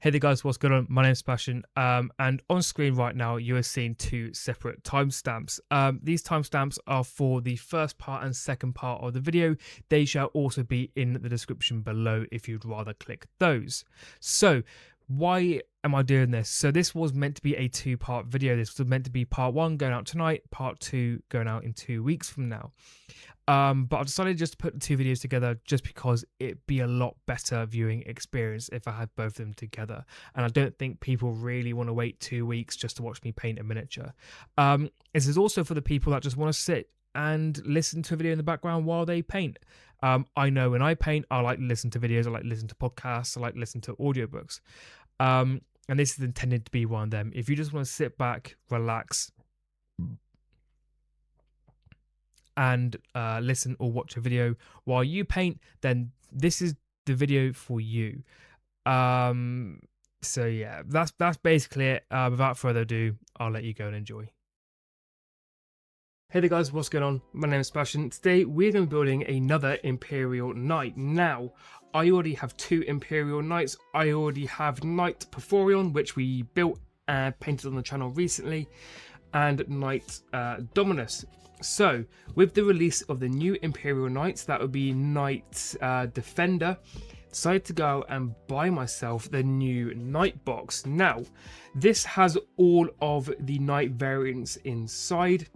Hey there guys, what's going on? My name is Sebastian, and on screen right now you are seeing two separate timestamps. These timestamps are for the first part and second part of the video. They shall also be in the description below if you'd rather click those. So why am I doing this? So this was meant to be a two-part video. This was meant to be part one going out tonight, part two going out in 2 weeks from now. But I decided just to put the two videos together just because it'd be a lot better viewing experience if I had both of them together. And I don't think people really want to wait 2 weeks just to watch me paint a miniature. This is also for the people that just want to sit and listen to a video in the background while they paint. I know when I paint, I like to listen to videos, I like to listen to podcasts, I like to listen to audiobooks. And this is intended to be one of them. If you just want to sit back, relax, and listen or watch a video while you paint, then this is the video for you. So yeah, that's basically it. Without further ado, I'll let you go and enjoy. Hey there guys, what's going on? My name is Sebastian. Today we're going to be building another Imperial Knight. Now, I already have two Imperial Knights. I already have Knight Porphyrion, which we built and painted on the channel recently, and Knight Dominus. So, with the release of the new Imperial Knights, that would be Knight Defender, decided to go and buy myself the new Knight box. Now, this has all of the Knight variants inside,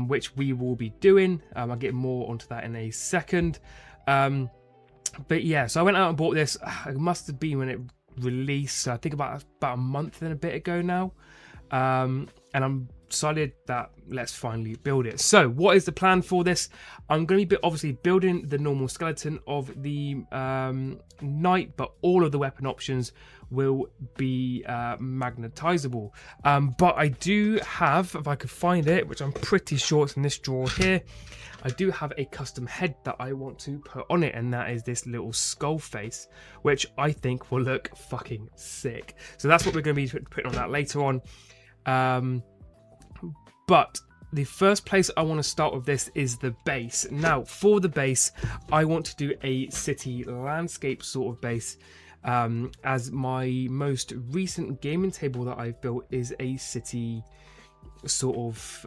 which we will be doing. I'll get more onto that in a second. But yeah, so I went out and bought this. It must have been when it released, so I think about a month and a bit ago now. And I'm decided that let's finally build it. So what is the plan for this? I'm going to be obviously building the normal skeleton of the knight, but all of the weapon options will be magnetizable. But I do have, if I could find it, which I'm pretty sure it's in this drawer here, I do have a custom head that I want to put on it, and that is this little skull face, which I think will look fucking sick. So that's what we're going to be putting on that later on. But the first place I want to start with this is the base. Now, for the base, I want to do a city landscape sort of base, as my most recent gaming table that I've built is a city sort of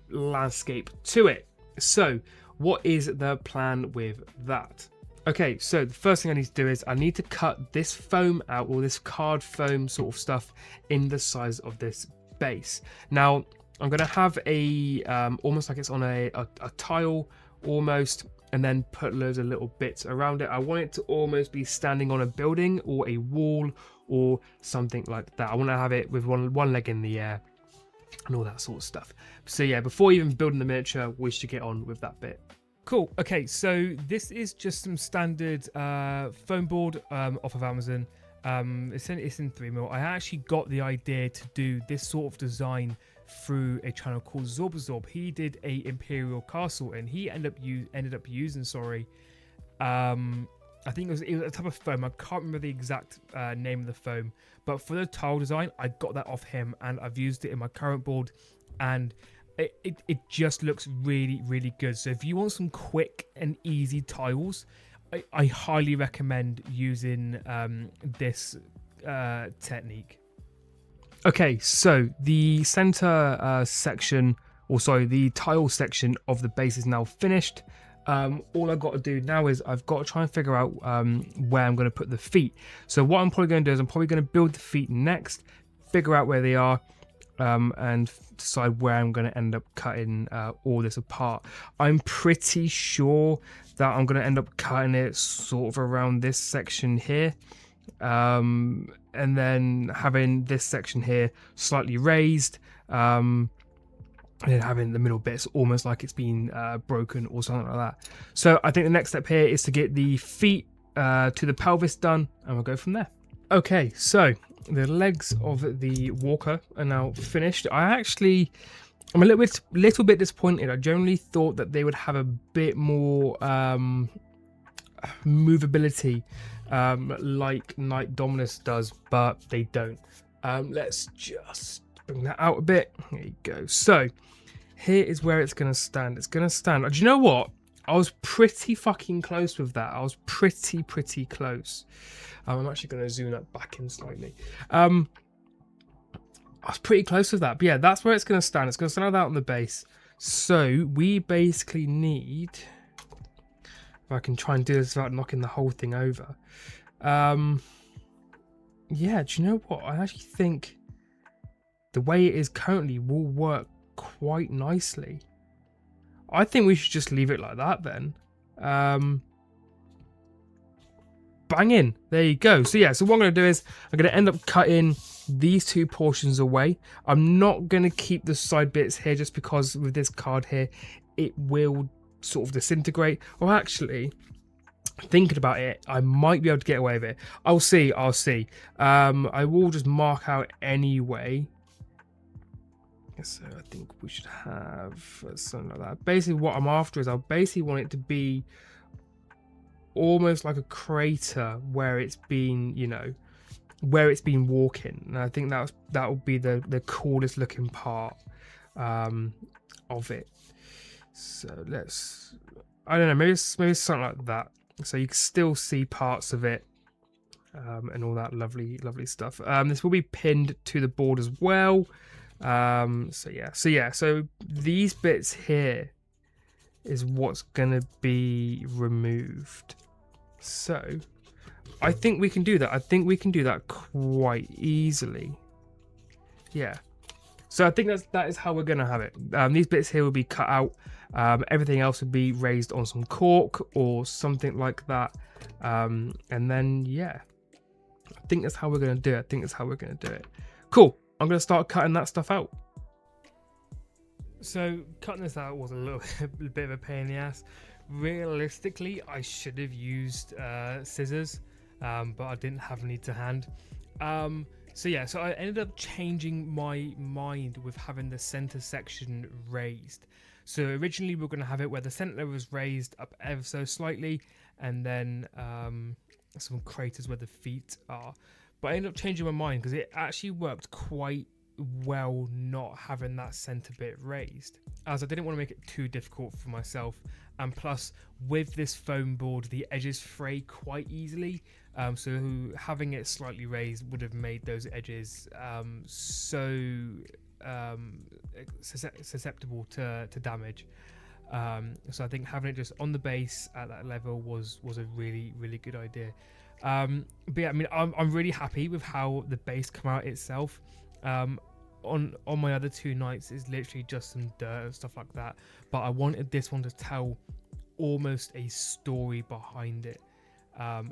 landscape to it. So, what is the plan with that? Okay, so the first thing I need to do is I need to cut this foam out, or this card foam sort of stuff, in the size of this base. Now, I'm going to have a almost like it's on a tile almost, and then put loads of little bits around it. I want it to almost be standing on a building or a wall or something like that. I want to have it with one leg in the air and all that sort of stuff. So yeah, before even building the miniature, we should get on with that bit. Cool. Okay, so this is just some standard foam board off of Amazon. It's in 3mm. I actually got the idea to do this sort of design through a channel called Zorb. He did a Imperial Castle, and he ended up using I think it was a type of foam. I can't remember the exact name of the foam, but for the tile design, I got that off him, and I've used it in my current board, and it just looks really, really good. So if you want some quick and easy tiles, I highly recommend using this technique. Okay, so the center section, or sorry, the tile section of the base is now finished. All I've got to do now is I've got to try and figure out where I'm going to put the feet. So what I'm probably going to do is I'm probably going to build the feet next, figure out where they are, and decide where I'm going to end up cutting all this apart. I'm pretty sure that I'm going to end up cutting it sort of around this section here, and then having this section here slightly raised, and then having the middle bits almost like it's been broken or something like that. So I think the next step here is to get the feet to the pelvis done, and we'll go from there. Okay, so the legs of the walker are now finished. I'm a little bit disappointed. I generally thought that they would have a bit more movability like Knight Dominus does, but they don't. Let's just bring that out a bit. There you go. So here is where it's going to stand. It's going to stand. Do you know what? I was pretty fucking close with that. I was pretty close. I'm actually going to zoom that back in slightly. I was pretty close with that. But yeah, that's where it's going to stand. It's going to stand out on the base. So we basically need... If I can try and do this without knocking the whole thing over. Yeah, do you know what? I actually think the way it is currently will work quite nicely. I think we should just leave it like that then. Bang in. There you go. So yeah, so what I'm going to do is I'm going to end up cutting these two portions away. I'm not going to keep the side bits here just because with this card here, it will sort of disintegrate. Or actually, thinking about it, I might be able to get away with it. I'll see. I will just mark out anyway. So I think we should have something like that. Basically what I'm after is I basically want it to be almost like a crater where it's been, you know, where it's been walking. And I think that will be the coolest looking part of it. So let's, I don't know, maybe it's something like that. So you can still see parts of it and all that lovely stuff. This will be pinned to the board as well. So these bits here is what's gonna be removed. So I think we can do that. I think we can do that quite easily. Yeah. So I think that is how we're gonna have it. These bits here will be cut out. Everything else would be raised on some cork or something like that. And then yeah, I think that's how we're gonna do it. Cool. I'm going to start cutting that stuff out. So cutting this out was a little bit of a pain in the ass. Realistically, I should have used scissors, but I didn't have any to hand. So I ended up changing my mind with having the center section raised. So originally we were going to have it where the center was raised up ever so slightly, and then some craters where the feet are. But I ended up changing my mind because it actually worked quite well not having that center bit raised, as I didn't want to make it too difficult for myself. And plus, with this foam board, the edges fray quite easily. So having it slightly raised would have made those edges susceptible to damage. So I think having it just on the base at that level was a really good idea. But yeah, I mean, I'm really happy with how the base come out itself. On my other two knights is literally just some dirt and stuff like that, but I wanted this one to tell almost a story behind it,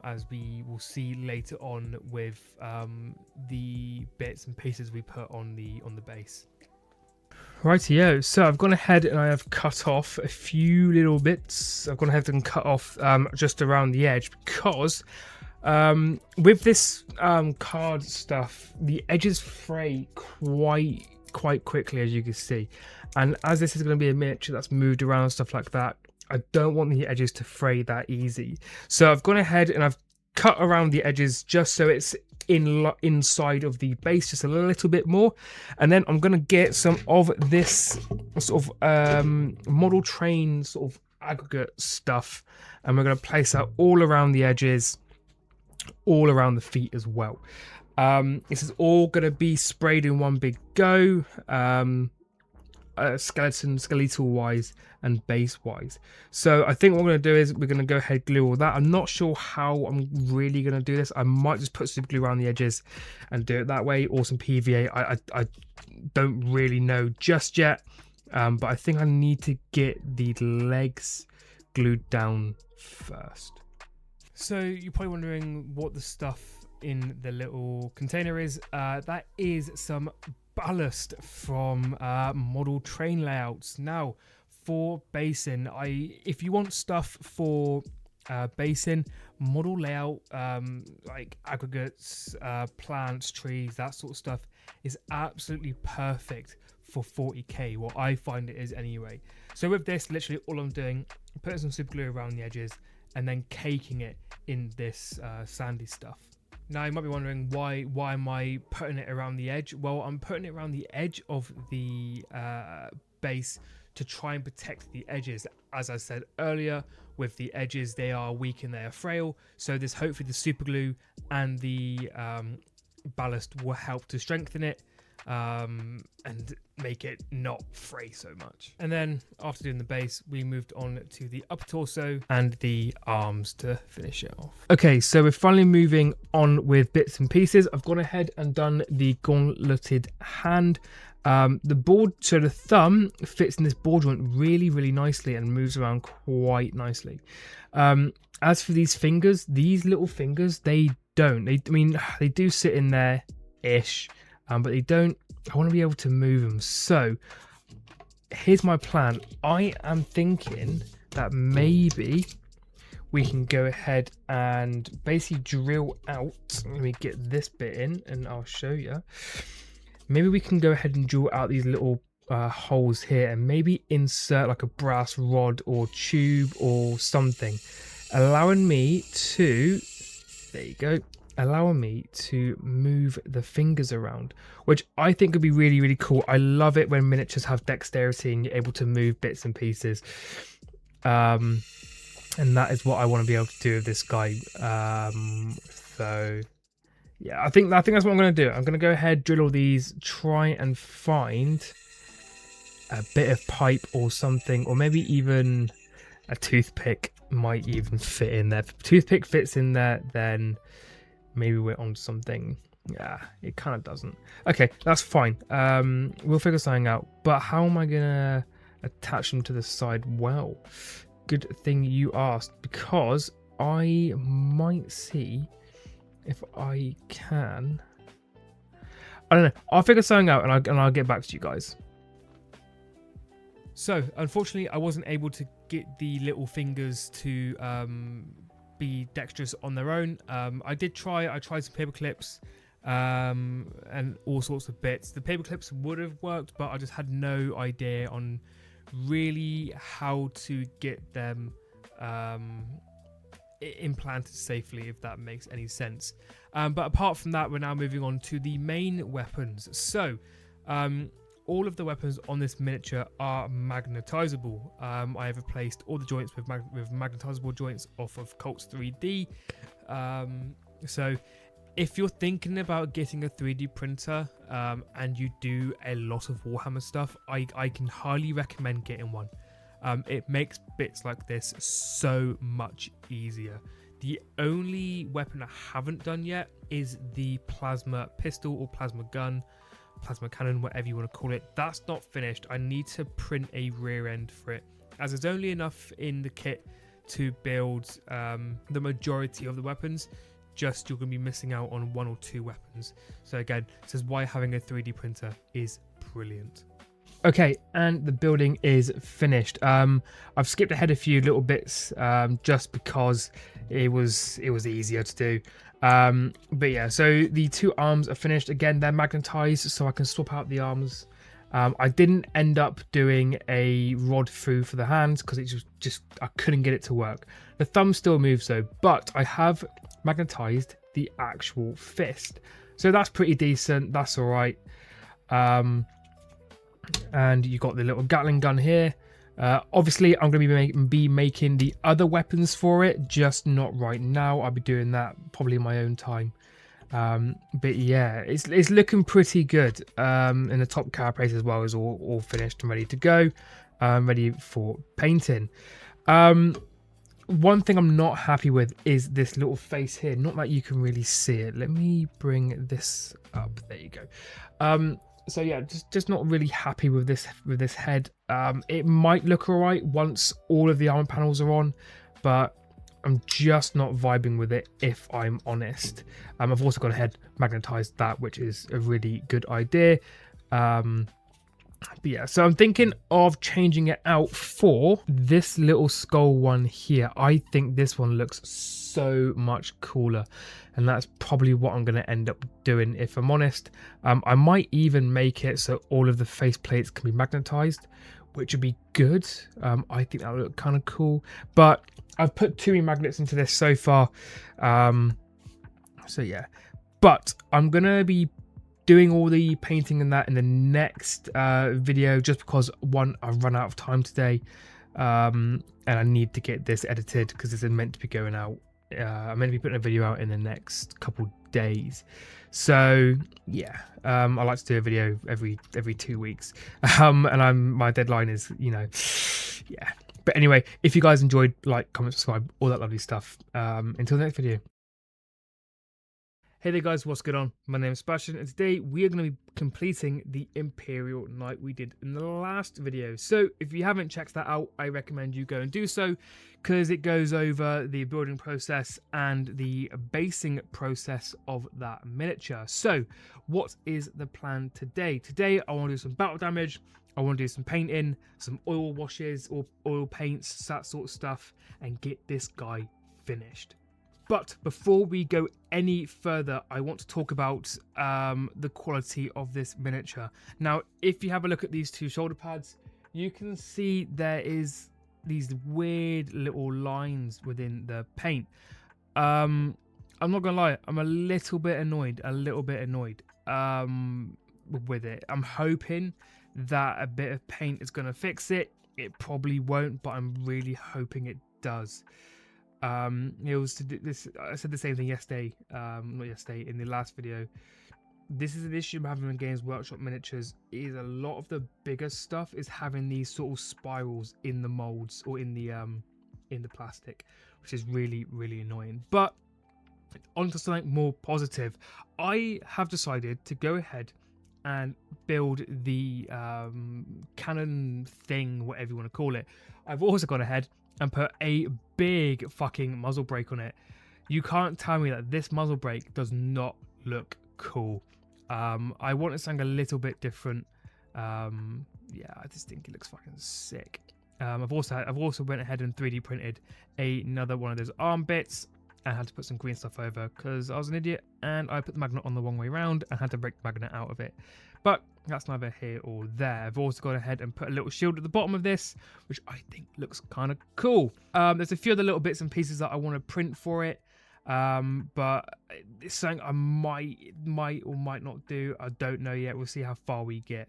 as we will see later on with the bits and pieces we put on the base. Rightio, so I've gone ahead and I have cut off a few little bits. I've gone ahead and cut off just around the edge because with this card stuff, the edges fray quite quickly, as you can see. And as this is going to be a miniature that's moved around and stuff like that, I don't want the edges to fray that easy. So I've gone ahead and I've cut around the edges just so it's inside of the base just a little bit more. And then I'm going to get some of this sort of model train sort of aggregate stuff, and we're going to place that all around the edges, all around the feet as well. This is all going to be sprayed in one big go, skeletal wise and base wise. So I think what we're going to do is we're going to go ahead glue all that. I'm not sure how I'm really going to do this. I might just put some glue around the edges and do it that way, or some PVA. I don't really know just yet, but I think I need to get the legs glued down first. So you're probably wondering what the stuff in the little container is. That is some ballast from model train layouts. Now for basing, if you want stuff for basing, model layout, like aggregates, plants, trees, that sort of stuff is absolutely perfect for 40k. What I find it is anyway. So with this, literally all I'm doing, putting some super glue around the edges and then caking it in this sandy stuff. Now you might be wondering why am I putting it around the edge? Well, I'm putting it around the edge of the base to try and protect the edges. As I said earlier, with the edges, they are weak and they are frail. So this, hopefully the super glue and the ballast will help to strengthen it and make it not fray so much. And then after doing the base, we moved on to the upper torso and the arms to finish it off. Okay, so we're finally moving on with bits and pieces. I've gone ahead and done the gauntleted hand. The board, so the thumb fits in this board joint really, really nicely and moves around quite nicely. As for these fingers, these little fingers, they don't. I mean, they do sit in there-ish, but they don't. I want to be able to move them. So here's my plan. I am thinking that maybe we can go ahead and basically drill out. Let me get this bit in and I'll show you. Maybe we can go ahead and drill out these little holes here and maybe insert like a brass rod or tube or something, allowing me to, there you go, allowing me to move the fingers around, which I think would be really, really cool. I love it when miniatures have dexterity and you're able to move bits and pieces. And that is what I want to be able to do with this guy. So yeah, I think that's what I'm going to do. I'm going to go ahead, drill all these, try and find a bit of pipe or something, or maybe even a toothpick might even fit in there. If a toothpick fits in there, then maybe we're on something. Yeah, it kind of doesn't. Okay, that's fine. We'll figure something out. But how am I going to attach them to the side? Well, good thing you asked, because I might see if I can. I don't know. I'll figure something out and I'll get back to you guys. So, unfortunately, I wasn't able to get the little fingers to be dexterous on their own. I did try. I tried some paper clips and all sorts of bits. The paper clips would have worked, but I just had no idea on really how to get them implanted safely, if that makes any sense. But apart from that, we're now moving on to the main weapons. So all of the weapons on this miniature are magnetizable. I have replaced all the joints with magnetizable joints off of Colts 3D. So if you're thinking about getting a 3D printer and you do a lot of Warhammer stuff, I can highly recommend getting one. It makes bits like this so much easier. The only weapon I haven't done yet is the plasma pistol or plasma gun, plasma cannon, whatever you want to call it. That's not finished. I need to print a rear end for it, as there's only enough in the kit to build the majority of the weapons. Just you're going to be missing out on one or two weapons. So again, this is why having a 3D printer is brilliant. Okay, and the building is finished. I've skipped ahead a few little bits just because it was easier to do. But yeah, so the two arms are finished. Again, they're magnetized, so I can swap out the arms. I didn't end up doing a rod through for the hands because it just I couldn't get it to work. The thumb still moves though, but I have magnetized the actual fist, so that's pretty decent. That's all right. And you got the little Gatling gun here. Obviously, I'm going to be making the other weapons for it, just not right now. I'll be doing that probably in my own time. But yeah, it's looking pretty good. And the top carapace as well is all finished and ready to go. Ready for painting. One thing I'm not happy with is this little face here. Not that you can really see it. Let me bring this up. There you go. So yeah, just not really happy with this head. It might look alright once all of the armor panels are on, but I'm just not vibing with it, if I'm honest. I've also gone ahead magnetized that, which is a really good idea. But yeah, so I'm thinking of changing it out for this little skull one here. I think this one looks so much cooler, and that's probably what I'm going to end up doing, if I'm honest. I might even make it so all of the face plates can be magnetized, which would be good. I think that would look kind of cool, but I've put 2 magnets into this so far. So yeah, but I'm going to be doing all the painting and that in the next video, just because one, I've run out of time today, and I need to get this edited because it's meant to be going out. I'm meant to be putting a video out in the next couple days, so yeah, I like to do a video every 2 weeks, and my deadline is, you know, yeah. But anyway, if you guys enjoyed, like, comment, subscribe, all that lovely stuff. Until the next video. Hey there guys, what's going on? My name is Sebastian, and today we are going to be completing the Imperial Knight we did in the last video. So if you haven't checked that out, I recommend you go and do so, because it goes over the building process and the basing process of that miniature. So what is the plan today? Today I want to do some battle damage, I want to do some painting, some oil washes or oil paints, that sort of stuff, and get this guy finished. But before we go any further, I want to talk about the quality of this miniature. Now, if you have a look at these two shoulder pads, you can see there is these weird little lines within the paint. I'm not gonna lie, I'm a little bit annoyed with it. I'm hoping that a bit of paint is gonna fix it. It probably won't, but I'm really hoping it does. It was to do this. I said the same thing yesterday, not yesterday, in the last video. This is an issue I'm having in Games Workshop miniatures. Is a lot of the bigger stuff is having these sort of spirals in the molds or in the plastic, which is really annoying. But onto something more positive. I have decided to go ahead and build the cannon thing, whatever you want to call it. I've also gone ahead and put a big fucking muzzle brake on it. You can't tell me that this muzzle brake does not look cool. I want it something a little bit different. Yeah, I just think it looks fucking sick. I've also went ahead and 3D printed another one of those arm bits and had to put some green stuff over because I was an idiot and I put the magnet on the wrong way around and had to break the magnet out of it. But that's neither here or there. I've also gone ahead and put a little shield at the bottom of this, which I think looks kind of cool. There's a few other little bits and pieces that I want to print for it, but it's something I might or might not do. I don't know yet. We'll see how far we get.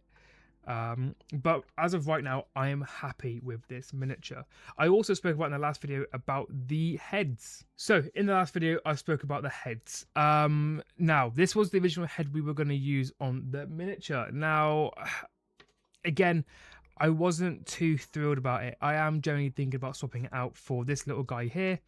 But as of right now, I am happy with this miniature. I also spoke about in the last video about the heads. So in the last video, I spoke about the heads. Now this was the original head we were going to use on the miniature. Now, again, I wasn't too thrilled about it. I am generally thinking about swapping it out for this little guy here.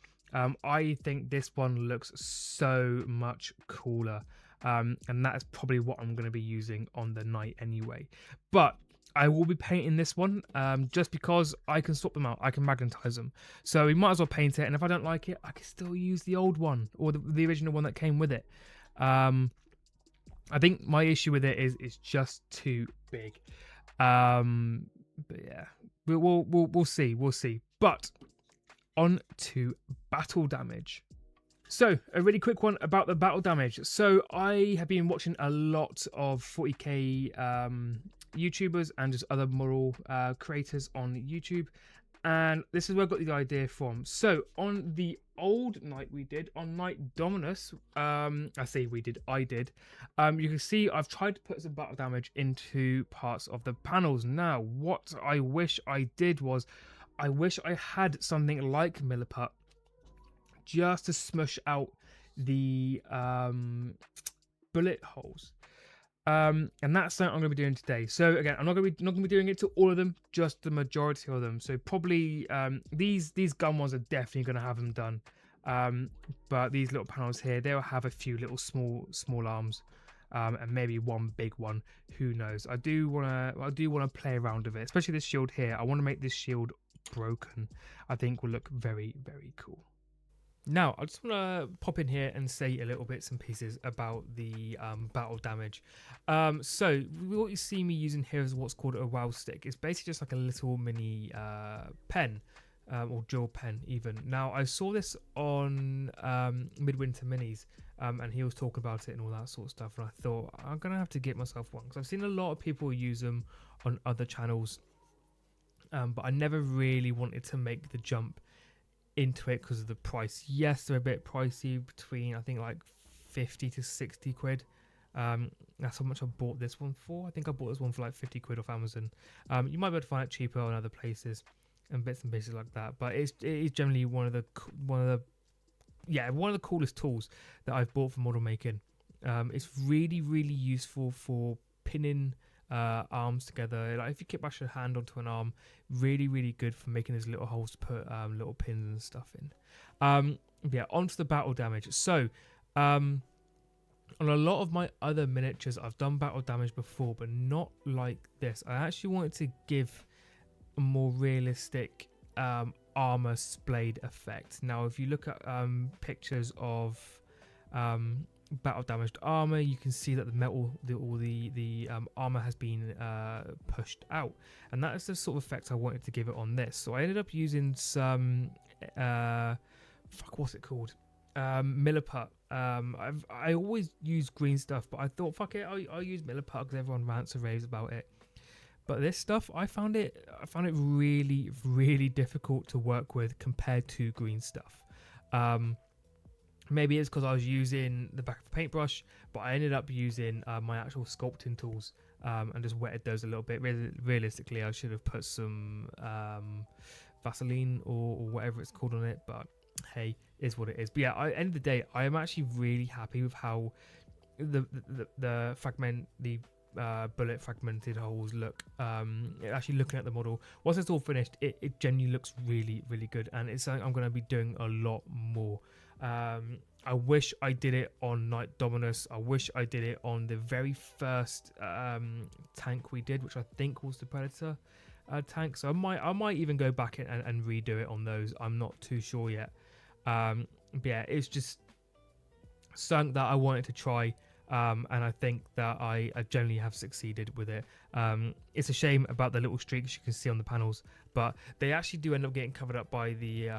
I think this one looks so much cooler. And that is probably what I'm going to be using on the Knight anyway. But I will be painting this one just because I can swap them out. I can magnetize them. So we might as well paint it. And if I don't like it, I can still use the old one or the original one that came with it. I think my issue with it is it's just too big. But yeah, we'll see. We'll see. But on to battle damage. So, a really quick one about the battle damage. So, I have been watching a lot of 40k YouTubers and just other model creators on YouTube. And this is where I got the idea from. So, on the old Knight we did, on Knight Dominus, I did. You can see I've tried to put some battle damage into parts of the panels. Now, what I wish I did was, I wish I had something like Milliput, just to smush out the bullet holes, and that's something I'm going to be doing today. So again, I'm not going to be doing it to all of them, just the majority of them. So probably these gun ones are definitely going to have them done, but these little panels here, they'll have a few little small arms, and maybe one big one. Who knows? I do want to play around with it, especially this shield here. I want to make this shield broken. I think will look very cool. Now, I just want to pop in here and say a little bits and pieces about the battle damage. So, what you see me using here is what's called a wow stick. It's basically just like a little mini pen, or dual pen even. Now, I saw this on Midwinter Minis, and he was talking about it and all that sort of stuff, and I thought, I'm going to have to get myself one, because I've seen a lot of people use them on other channels, but I never really wanted to make the jump into it because of the price. Yes, they're a bit pricey, between I think like 50 to 60 quid. That's how much I bought this one for. I think I bought this one for like 50 quid off Amazon. You might be able to find it cheaper on other places and bits and pieces like that. But it is generally one of the coolest tools that I've bought for model making. It's really useful for pinning arms together. Like if you keep your hand onto an arm, really good for making these little holes to put little pins and stuff in. Onto the battle damage. So on a lot of my other miniatures, I've done battle damage before, but not like this. I actually wanted to give a more realistic armor splayed effect. Now, if you look at pictures of battle damaged armor, you can see that the metal, the armor has been pushed out, and that is the sort of effect I wanted to give it on this. So I ended up using some what's it called? Milliput. I always use green stuff, but I thought fuck it, I'll use Milliput because everyone rants and raves about it. But this stuff, I found it really difficult to work with compared to green stuff. Maybe it's because I was using the back of a paintbrush, but I ended up using my actual sculpting tools and just wetted those a little bit. Realistically, I should have put some Vaseline or whatever it's called on it, but hey, is what it is. But yeah, at the end of the day, I am actually really happy with how the bullet fragmented holes look. Actually looking at the model, once it's all finished, it genuinely looks really good, and it's something I'm going to be doing a lot more. I wish I did it on Knight Dominus. I wish I did it on the very first tank we did, which I think was the Predator tank. So I might even go back and redo it on those. I'm not too sure yet. But yeah, it's just something that I wanted to try. And I think that I generally have succeeded with it. It's a shame about the little streaks you can see on the panels, but they actually do end up getting covered up by the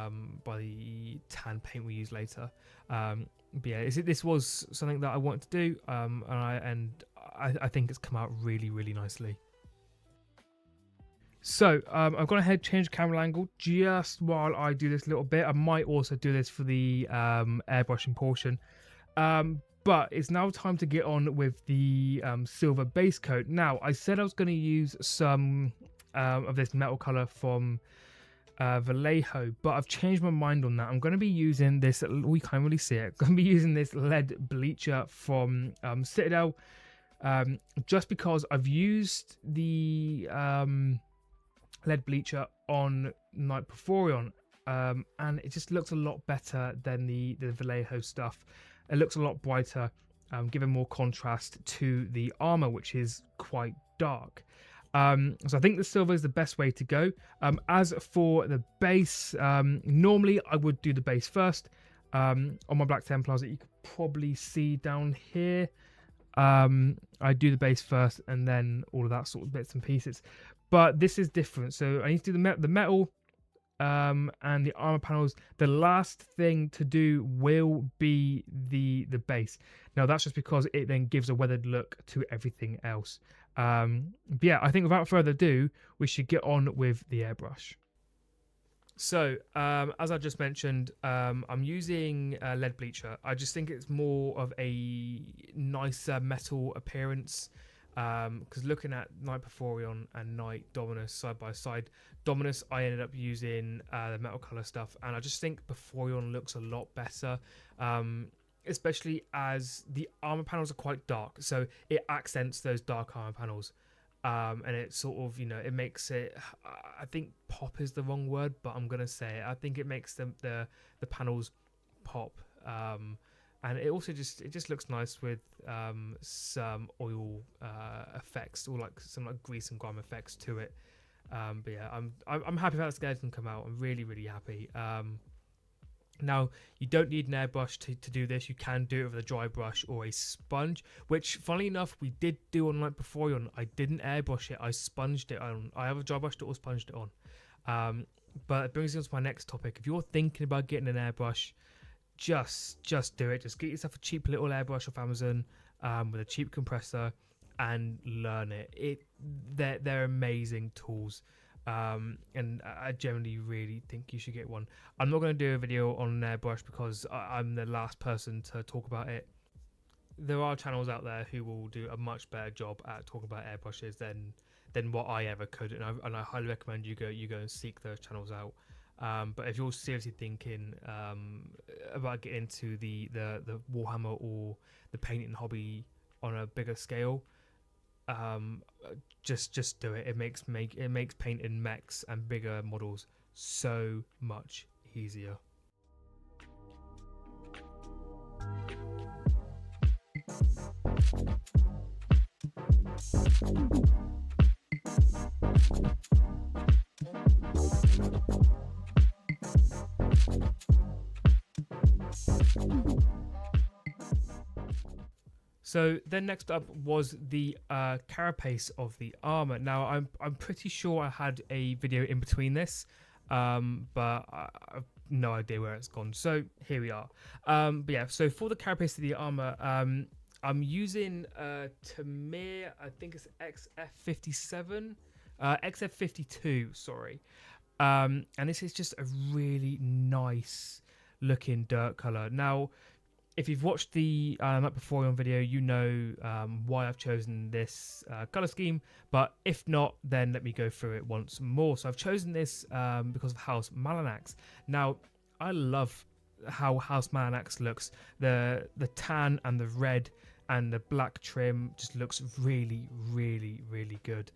tan paint we use later. But yeah, this was something that I wanted to do, and I think it's come out really nicely. So I've gone ahead, changed camera angle just while I do this little bit. I might also do this for the airbrushing portion. But it's now time to get on with the silver base coat. Now, I said I was going to use some of this metal color from Vallejo, but I've changed my mind on that. I'm going to be using this, we can't really see it, I'm going to be using this lead bleacher from Citadel, just because I've used the lead bleacher on Knight Porphyrion, and it just looks a lot better than the Vallejo stuff. It looks a lot brighter, giving more contrast to the armor, which is quite dark. So I think the silver is the best way to go. As for the base, normally I would do the base first. On my Black Templars that you could probably see down here, I do the base first and then all of that sort of bits and pieces. But this is different. So I need to do the metal and the armor panels. The last thing to do will be the base. Now that's just because it then gives a weathered look to everything else. But yeah, I think without further ado, we should get on with the airbrush. So as I just mentioned, I'm using lead bleacher. I just think it's more of a nicer metal appearance. Because looking at Knight Porphyrion and Knight Dominus side by side, Dominus I ended up using the metal color stuff, and I just think Porphyrion looks a lot better, especially as the armor panels are quite dark, so it accents those dark armor panels, and it sort of, you know, it makes it, I think pop is the wrong word, but I'm gonna say it. I think it makes the panels pop. And it also just looks nice with some oil effects, or like some like grease and grime effects to it. But yeah, I'm happy how the skeleton come out. I'm really happy. Now you don't need an airbrush to do this. You can do it with a dry brush or a sponge, which funnily enough we did do on Knight Porphyrion. I didn't airbrush it. I sponged it on. I have a dry brush that or sponged it on. But it brings me on to my next topic. If you're thinking about getting an airbrush, just do it. Just get yourself a cheap little airbrush off Amazon with a cheap compressor and learn it. They're amazing tools, and I generally really think you should get one. I'm not going to do a video on an airbrush because I'm the last person to talk about it. there are channels out there who will do a much better job at talking about airbrushes than what I ever could, and I highly recommend you go and seek those channels out. But if you're seriously thinking about getting into the Warhammer or the painting hobby on a bigger scale, just do it. It makes painting mechs and bigger models so much easier. So then next up was the carapace of the armor. Now I'm pretty sure I had a video in between this, but I've no idea where it's gone. So here we are. But yeah, so for the carapace of the armor, I'm using Tamir, I think it's XF57, XF52, sorry. And this is just a really nice looking dirt color. Now, if you've watched the Night Before on video, you know why I've chosen this color scheme, but if not, then let me go through it once more. So I've chosen this because of House Malanax. Now, I love how House Malanax looks. The tan and the red and the black trim just looks really, really, really good.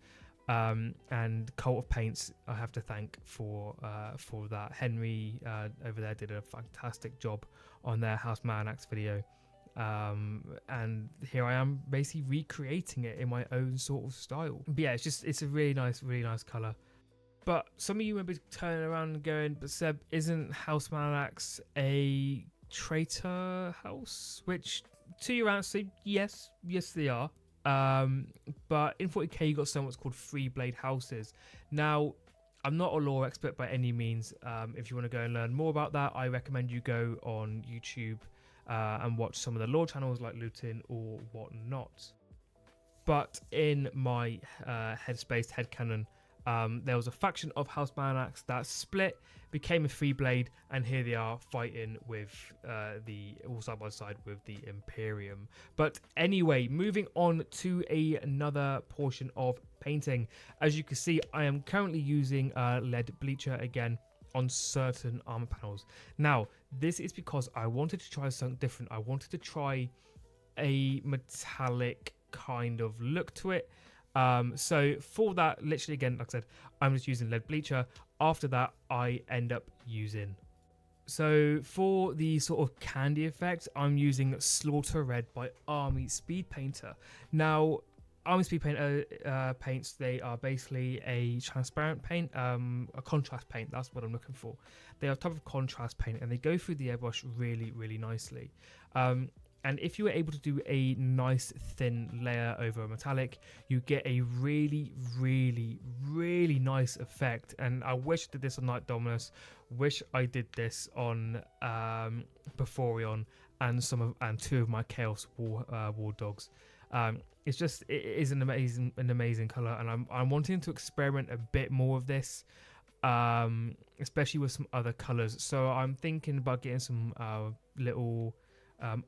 And Cult of Paints, I have to thank for that. Henry over there did a fantastic job on their House Malanax video, and here I am basically recreating it in my own sort of style. But yeah, it's a really nice color. But some of you may be turning around and going, but Seb, isn't House Malanax a traitor house? Which, to your answer, yes they are. But in 40k you got so what's called free blade houses. Now, I'm not a lore expert by any means. If you want to go and learn more about that, I recommend you go on YouTube and watch some of the lore channels like Lutin or whatnot. But in my headcanon, there was a faction of House Malanax that split, became a free blade, and here they are fighting with all side by side with the Imperium. But anyway, moving on to another portion of painting. As you can see, I am currently using lead bleacher again on certain armor panels. Now, this is because I wanted to try something different. I wanted to try a metallic kind of look to it. So for that, literally again, like I said, I'm just using lead bleacher. After that, I end up using. So for the sort of candy effect, I'm using Slaughter Red by Army Speed Painter. Now, Army Speed Painter paints, they are basically a transparent paint, a contrast paint. That's what I'm looking for. They are a type of contrast paint, and they go through the airbrush really, really nicely. And if you were able to do a nice thin layer over a metallic, you get a really, really, really nice effect. And I wish I did this on Night Dominus. Wish I did this on Beforion and two of my Chaos War Dogs. It is an amazing color, and I'm wanting to experiment a bit more of this, especially with some other colors. So I'm thinking about getting some little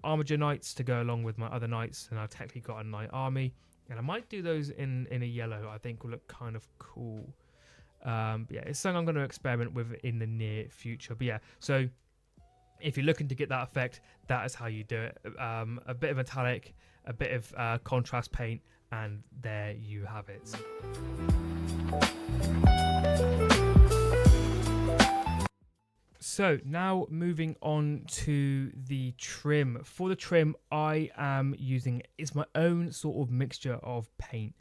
Armiger Knights to go along with my other Knights, and I've technically got a Knight Army, and I might do those in a yellow. I think will look kind of cool. But yeah, it's something I'm going to experiment with in the near future. But yeah, so if you're looking to get that effect, that is how you do it. A bit of metallic, a bit of contrast paint, and there you have it. So now moving on to the trim. For the trim, I am using, it's my own sort of mixture of paint.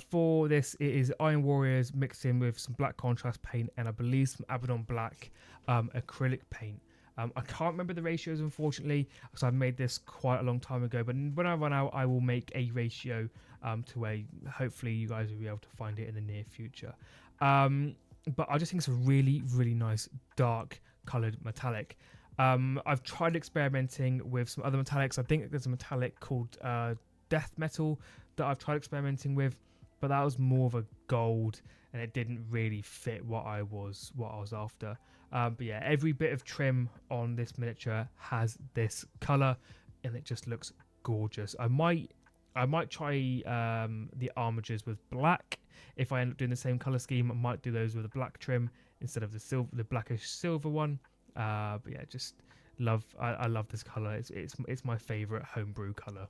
For this, it is Iron Warriors mixed in with some black contrast paint and I believe some Abaddon Black acrylic paint. I can't remember the ratios, unfortunately, because I made this quite a long time ago. But when I run out, I will make a ratio to where hopefully you guys will be able to find it in the near future. But I just think it's a really, really nice dark colored metallic. I've tried experimenting with some other metallics. I think there's a metallic called Death Metal that I've tried experimenting with, but that was more of a gold and it didn't really fit what I was after. But yeah, every bit of trim on this miniature has this color and it just looks gorgeous. I might try the armatures with black. If I end up doing the same color scheme, I might do those with a black trim instead of the blackish silver one. But yeah, just love. I love this color. It's my favorite homebrew color.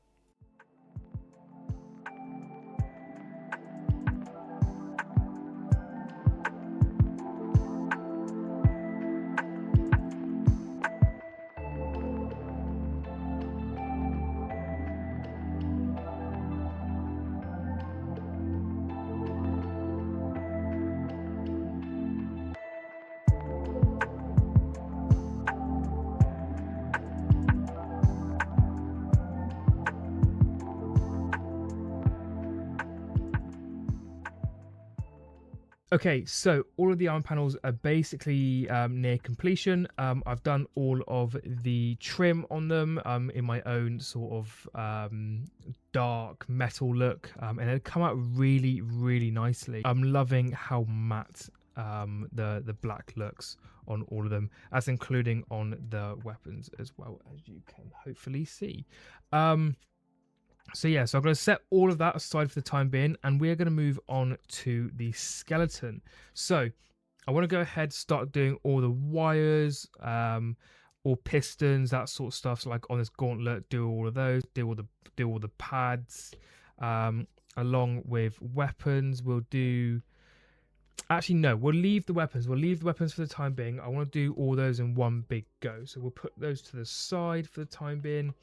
Okay, so all of the iron panels are basically near completion. I've done all of the trim on them in my own sort of dark metal look, and it come out really, really nicely. I'm loving how matte the black looks on all of them, as including on the weapons as well, as you can hopefully see. So yeah, so I'm going to set all of that aside for the time being, and we're going to move on to the skeleton. So I want to go ahead, start doing all the wires, all pistons, that sort of stuff. So like on this gauntlet, do all of those, do all the pads, along with weapons. We'll do. Actually, no, we'll leave the weapons. We'll leave the weapons for the time being. I want to do all those in one big go. So we'll put those to the side for the time being.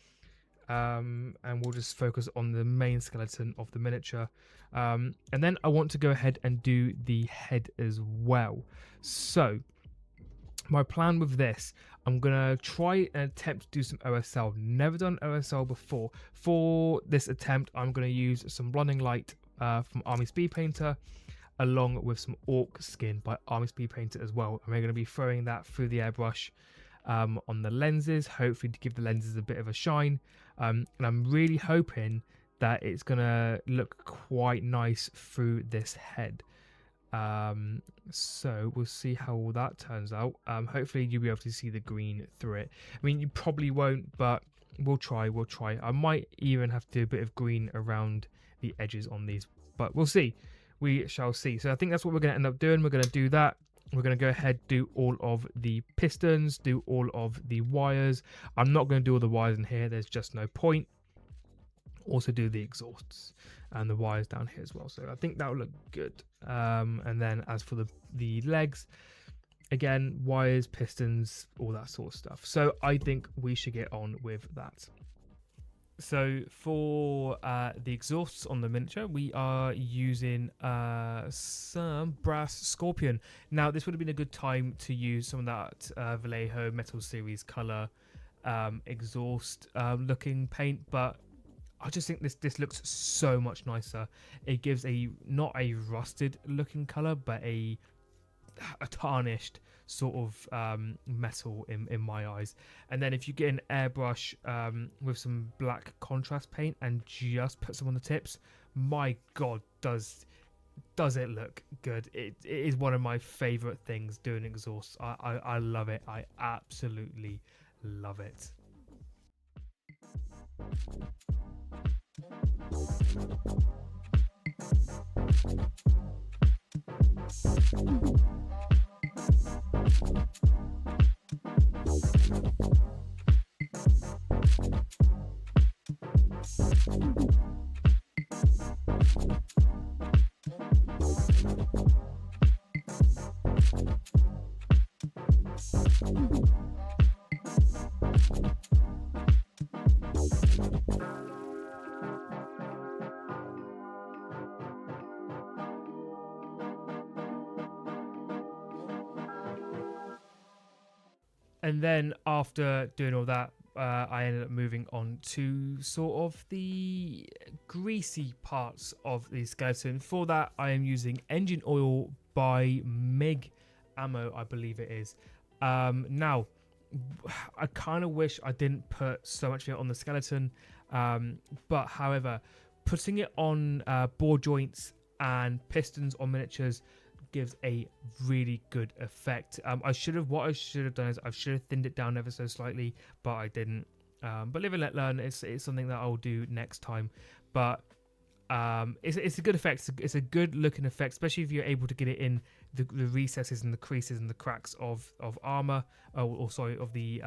And we'll just focus on the main skeleton of the miniature, and then I want to go ahead and do the head as well. So my plan with this, I'm gonna try and attempt to do some OSL. Never done OSL before. For this attempt, I'm gonna use some Blinding Light from Army Speed Painter, along with some Orc Skin by Army Speed Painter as well, and we're going to be throwing that through the airbrush on the lenses, hopefully to give the lenses a bit of a shine. And I'm really hoping that it's going to look quite nice through this head. So we'll see how all that turns out. Hopefully you'll be able to see the green through it. I mean, you probably won't, but we'll try. I might even have to do a bit of green around the edges on these, but we'll see. We shall see. So I think that's what we're going to end up doing. We're going to do that. We're going to go ahead, do all of the pistons, do all of the wires. I'm not going to do all the wires in here. There's just no point. Also do the exhausts and the wires down here as well. So I think that will look good. And then as for the legs, again, wires, pistons, all that sort of stuff. So I think we should get on with that. So for the exhausts on the miniature, we are using some brass scorpion. Now, this would have been a good time to use some of that Vallejo Metal Series color exhaust looking paint, but I just think this looks so much nicer. It gives not a rusted looking color, but a tarnished sort of metal in my eyes. And then if you get an airbrush with some black contrast paint and just put some on the tips, my god, does it look good. It is one of my favorite things doing exhausts. I love it. I absolutely love it. And then after doing all that, I ended up moving on to sort of the greasy parts of the skeleton. For that, I am using engine oil by MiG Ammo, I believe it is. Now, I kind of wish I didn't put so much of it on the skeleton, but however, putting it on bore joints and pistons on miniatures gives a really good effect. What I should have done is I should have thinned it down ever so slightly, but I didn't. But live and let learn. It's something that I'll do next time. But it's a good effect. It's a good looking effect, especially if you're able to get it in the recesses and the creases and the cracks of armor, or sorry, of the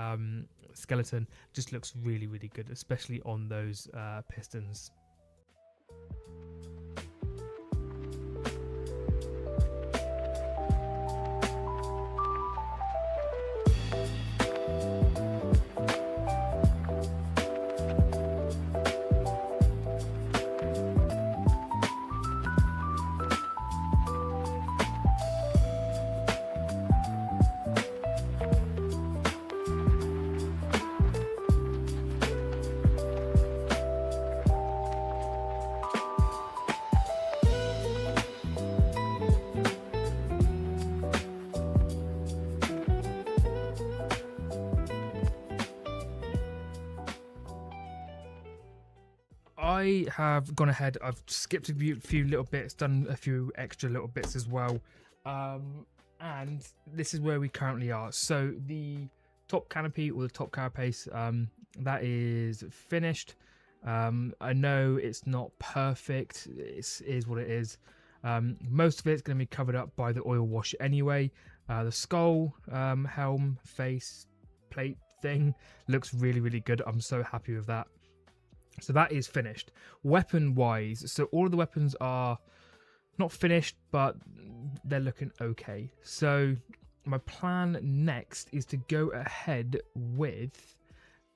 skeleton. Just looks really, really good, especially on those pistons. I have gone ahead, I've skipped a few little bits, done a few extra little bits as well, and this is where we currently are. So the top canopy, or the top carapace, that is finished. I know it's not perfect, it is what it is. Most of it's going to be covered up by the oil wash anyway. The skull, helm, face, plate thing looks really, really good. I'm so happy with that. So that is finished. Weapon wise, so all of the weapons are not finished, but they're looking okay. So my plan next is to go ahead with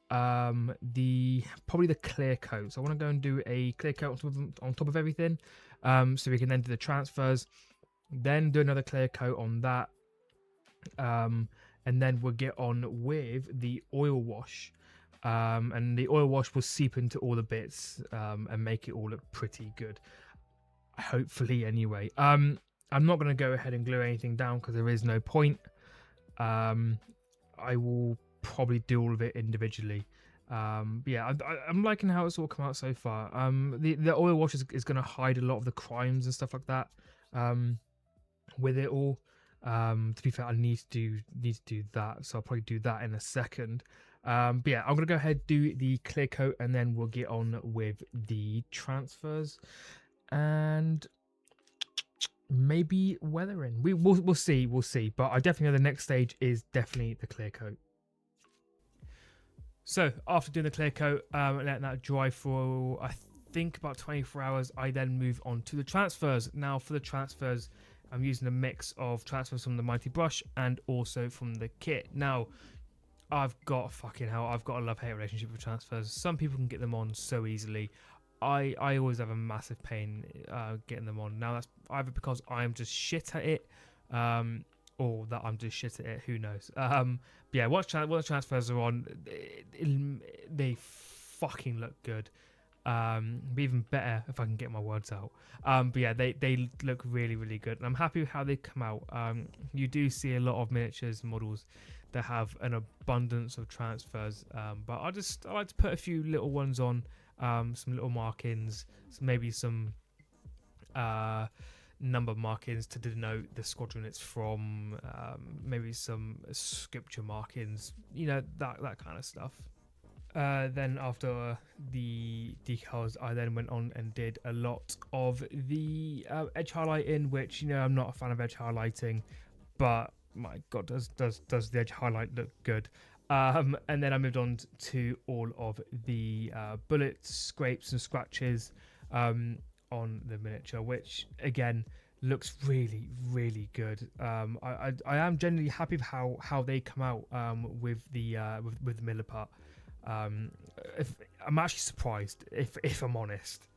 probably the clear coat. So I want to go and do a clear coat on top of everything, so we can then do the transfers, then do another clear coat on that, and then we'll get on with the oil wash. And the oil wash will seep into all the bits, and make it all look pretty good, hopefully anyway. I'm not going to go ahead and glue anything down because there is no point. I will probably do all of it individually. Yeah, I'm liking how it's all come out so far. The oil wash is going to hide a lot of the crimes and stuff like that, with it all. To be fair, I need to do that, so I'll probably do that in a second. But yeah, I'm gonna go ahead, do the clear coat, and then we'll get on with the transfers and maybe weathering. We'll see. But I definitely know the next stage is definitely the clear coat. So after doing the clear coat, letting that dry for I think about 24 hours, I then move on to the transfers. Now for the transfers, I'm using a mix of transfers from the Mighty Brush and also from the kit. Now, I've got a love-hate relationship with transfers. Some people can get them on so easily. I always have a massive pain getting them on. Now that's either because I'm just shit at it, or that I'm just shit at it. Who knows? But yeah, once the transfers are on, they fucking look good. Be even better if I can get my words out. But yeah, they look really, really good, and I'm happy with how they come out. You do see a lot of miniatures and models that have an abundance of transfers, but I like to put a few little ones on, some little markings, maybe some number markings to denote the squadron it's from, maybe some scripture markings, that kind of stuff. Then after the decals, I then went on and did a lot of the edge highlighting, which I'm not a fan of edge highlighting, but my god, does the edge highlight look good. And then I moved on to all of the bullets, scrapes and scratches on the miniature, which again looks really, really good. I am generally happy with how they come out with the Milliput. I'm actually surprised, if I'm honest.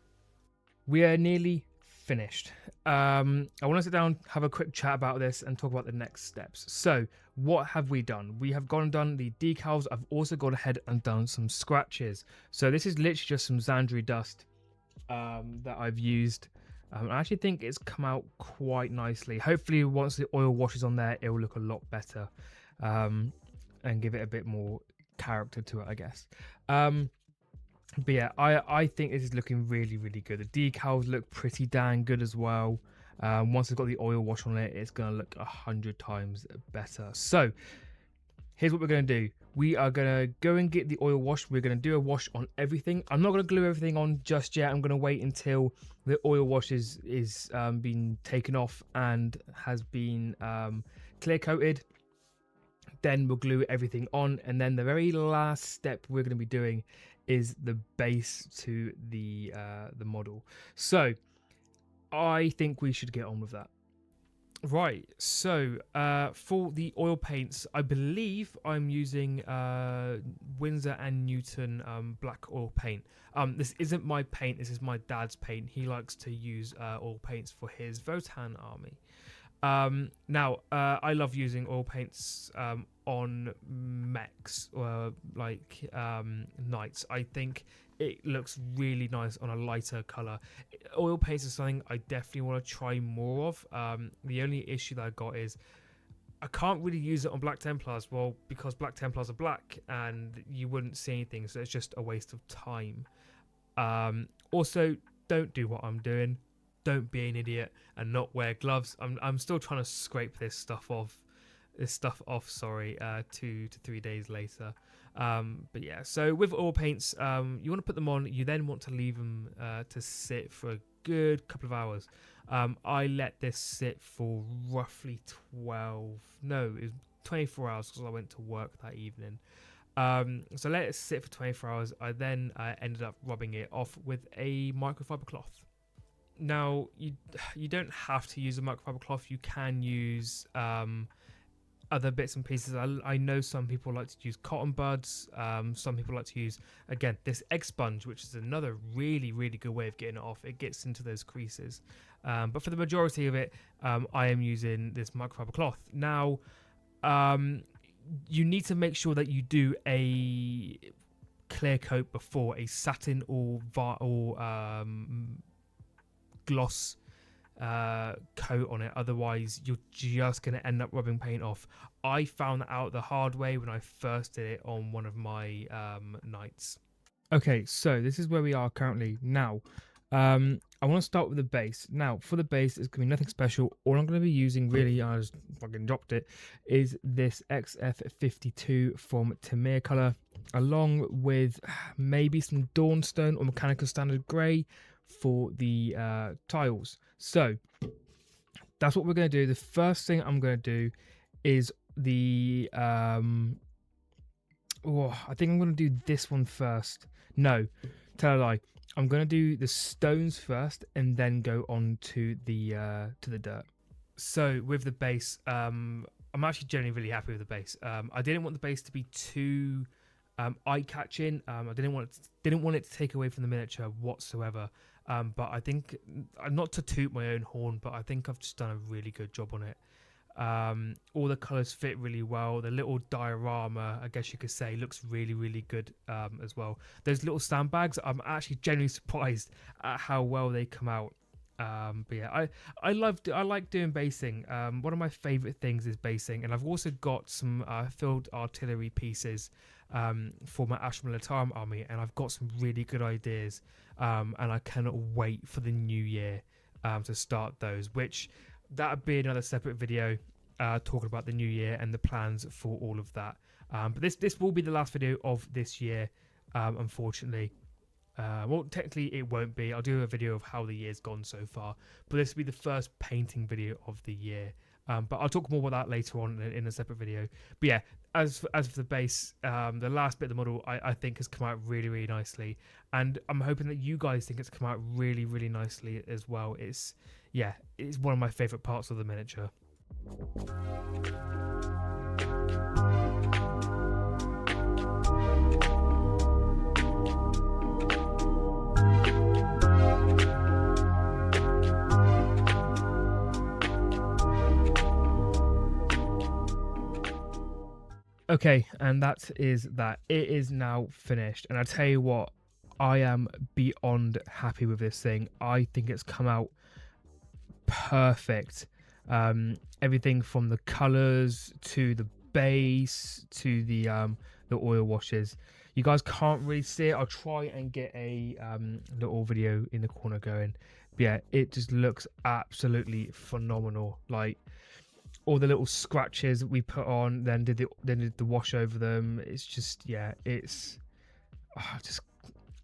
We are nearly finished. I want to sit down, have a quick chat about this, and talk about the next steps. So, what have we done? We have gone and done the decals. I've also gone ahead and done some scratches. So this is literally just some Xandri dust that I've used. I actually think it's come out quite nicely. Hopefully, once the oil washes on there, it will look a lot better, and give it a bit more character to it, I guess. But yeah, I think this is looking really, really good. The decals look pretty dang good as well. Once it's got the oil wash on it, it's going to look 100 times better. So here's what we're going to do. We are going to go and get the oil wash. We're going to do a wash on everything. I'm not going to glue everything on just yet. I'm going to wait until the oil wash is been taken off and has been clear coated. Then we'll glue everything on, and then the very last step we're going to be doing is the base to the model. So I think we should get on with that. Right, so for the oil paints, I believe I'm using Winsor & Newton black oil paint. This isn't my paint, this is my dad's paint. He likes to use oil paints for his Votan army. Now, I love using oil paints on mechs, like knights. I think it looks really nice on a lighter colour. Oil paints is something I definitely want to try more of. The only issue that I got is I can't really use it on Black Templars, well, because Black Templars are black and you wouldn't see anything, so it's just a waste of time. Also, don't do what I'm doing. Don't be an idiot and not wear gloves. I'm still trying to scrape this stuff off. 2 to 3 days later. But yeah, so with oil paints, you want to put them on. You then want to leave them to sit for a good couple of hours. I let this sit for roughly 24 hours because I went to work that evening. So let it sit for 24 hours. I then ended up rubbing it off with a microfiber cloth. Now, you don't have to use a microfiber cloth. You can use other bits and pieces. I know some people like to use cotton buds. Some people like to use, again, this egg sponge, which is another really, really good way of getting it off. It gets into those creases. But for the majority of it, I am using this microfiber cloth. Now, you need to make sure that you do a clear coat before, a satin or gloss coat on it, otherwise you're just going to end up rubbing paint off. I found that out the hard way when I first did it on one of my knights. Okay, so this is where we are currently now. I want to start with the base. Now, for the base, it's going to be nothing special. All I'm going to be using, really, I just fucking dropped it, is this XF52 from Tamir Color, along with maybe some Dawnstone or Mechanical Standard Grey for the tiles. So that's what we're going to do. The first thing I'm going to do is the I think I'm going to do this one first. No, tell a lie. I'm going to do the stones first and then go on to the dirt. So with the base, I'm actually generally really happy with the base. I didn't want the base to be too eye-catching. I didn't want it to take away from the miniature whatsoever. But I think, not to toot my own horn, but I think I've just done a really good job on it. All the colours fit really well. The little diorama, I guess you could say, looks really, really good as well. Those little sandbags, I'm actually genuinely surprised at how well they come out. But yeah, I like doing basing. One of my favourite things is basing, and I've also got some field artillery pieces for my Ashram Militarum army, and I've got some really good ideas, and I cannot wait for the new year to start those, which that would be another separate video talking about the new year and the plans for all of that. But this will be the last video of this year, unfortunately. Well, technically it won't be. I'll do a video of how the year's gone so far, but this will be the first painting video of the year. But I'll talk more about that later on in a separate video. But yeah, as for the base, the last bit of the model I think has come out really, really nicely, and I'm hoping that you guys think it's come out really, really nicely as well. It's one of my favourite parts of the miniature. Okay, and that is that. It is now finished, and I tell you what, I am beyond happy with this thing. I think it's come out perfect. Everything from the colors to the base to the oil washes. You guys can't really see it. I'll try and get a little video in the corner going. But yeah, it just looks absolutely phenomenal. Like, all the little scratches that we put on, then did the wash over them. It's just, yeah, it's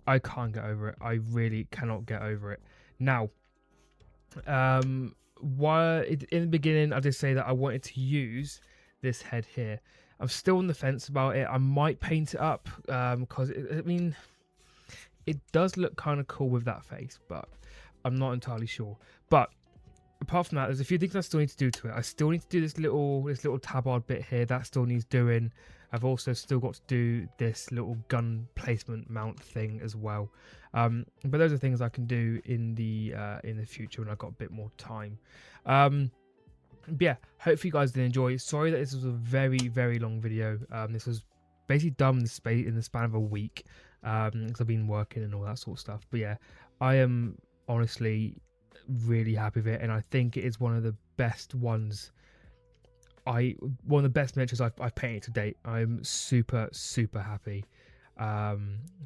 I can't get over it. I really cannot get over it. Now, why in the beginning I did say that I wanted to use this head here. I'm still on the fence about it. I might paint it up because I mean, it does look kind of cool with that face, but I'm not entirely sure. But apart from that, there's a few things I still need to do to it. I still need to do this little tabard bit here. That still needs doing. I've also still got to do this little gun placement mount thing as well. But those are things I can do in the future when I've got a bit more time. But yeah, hopefully you guys did enjoy. Sorry that this was a very, very long video. This was basically done in the span of a week because I've been working and all that sort of stuff. But yeah, I am honestly really happy with it, and I think it is one of the best ones. One of the best miniatures I've painted to date. I'm super happy.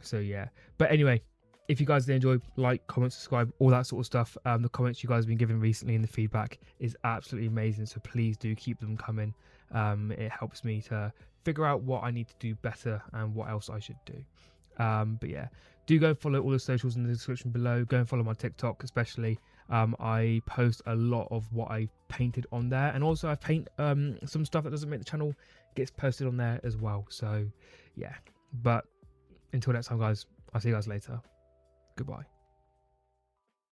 So yeah, but anyway, if you guys did enjoy, like, comment, subscribe, all that sort of stuff. The comments you guys have been giving recently and the feedback is absolutely amazing, so please do keep them coming. It helps me to figure out what I need to do better and what else I should do. But yeah, do go follow all the socials in the description below. Go and follow my TikTok especially. I post a lot of what I painted on there, and also I paint some stuff that doesn't make the channel gets posted on there as well. So yeah, but until next time guys, I'll see you guys later. Goodbye.